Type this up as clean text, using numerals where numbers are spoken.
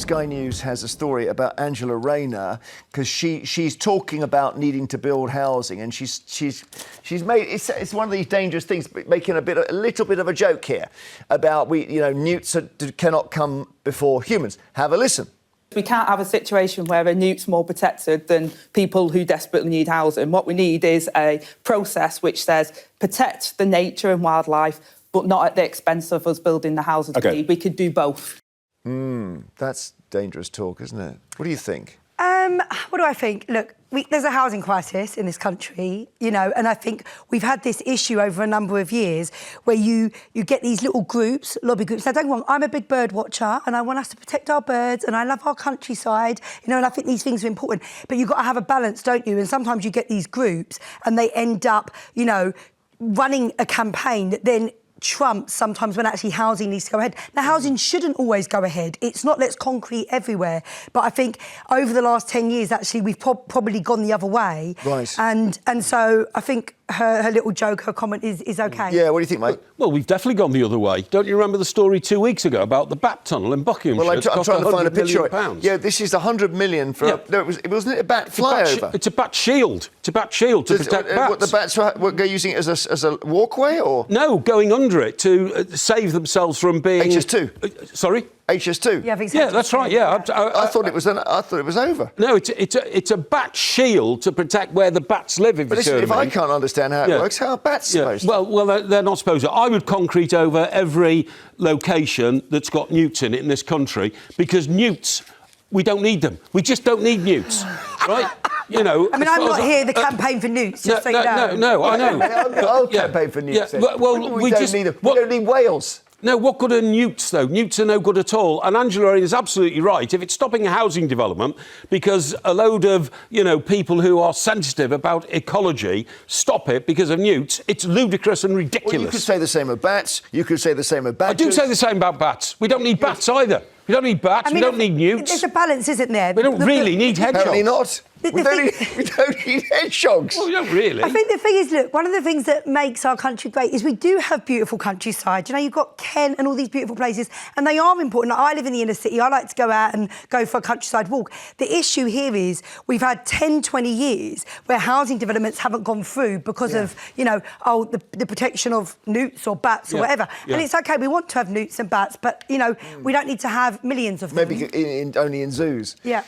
Sky News has a story about Angela Rayner because she's talking about needing to build housing, and she's made it's one of these dangerous things, making a little bit of a joke here about newts cannot come before humans. Have a listen. We can't have a situation where a newt's more protected than people who desperately need housing. What we need is a process which says protect the nature and wildlife, but not at the expense of us building the houses we need. We could do both. That's dangerous talk, isn't it? What do you think? What do I think? Look, there's a housing crisis in this country, and I think we've had this issue over a number of years where you get these little groups, lobby groups. Now, don't get me wrong, I'm a big bird watcher and I want us to protect our birds and I love our countryside, and I think these things are important. But you've got to have a balance, don't you? And sometimes you get these groups and they end up, running a campaign that then trumps sometimes when actually housing needs to go ahead. Now, housing shouldn't always go ahead. It's not let's concrete everywhere. But I think over the last 10 years, actually, we've probably gone the other way. Right. And so I think her little joke, her comment is OK. Yeah, what do you think, mate? Well, we've definitely gone the other way. Don't you remember the story 2 weeks ago about the bat tunnel in Buckinghamshire? Well, I'm trying to find a picture. £100 million. Yeah, this is 100 million for... Yeah. No, wasn't it a bat flyover? It's a bat shield. It's a bat shield to protect bats. What, the bats were using it as a walkway, or...? No, going under it to save themselves from being... HS2? Sorry? HS2? Yeah, that's right, yeah. I thought it was over. No, it's a bat shield to protect where the bats live, But listen, if I can't understand how it works, how are bats supposed to? Well, they're not supposed to. I would concrete over every location that's got newts in it in this country, because newts, we don't need them. We just don't need newts, right? I'm not here to campaign for newts, just so you know. No, I know. I'll campaign for newts. Yeah, well, we don't need them. We don't need whales. No, what good are newts, though? Newts are no good at all. And Angela is absolutely right. If it's stopping housing development because a load of, people who are sensitive about ecology stop it because of newts, it's ludicrous and ridiculous. Well, you could say the same of bats. You could say the same of badgers. I do say the same about bats. We don't need bats either. We don't need bats. We don't need newts. There's a balance, isn't there? We don't really need hedgehogs. Apparently not. We don't need hedgehogs. Well, we don't really. I think the thing is, look, one of the things that makes our country great is we do have beautiful countryside. You've got Kent and all these beautiful places, and they are important. I live in the inner city. I like to go out and go for a countryside walk. The issue here is we've had 10, 20 years where housing developments haven't gone through because of, the protection of newts or bats or whatever. Yeah. And it's OK, we want to have newts and bats, but, we don't need to have millions of them. Maybe only in zoos. Yeah.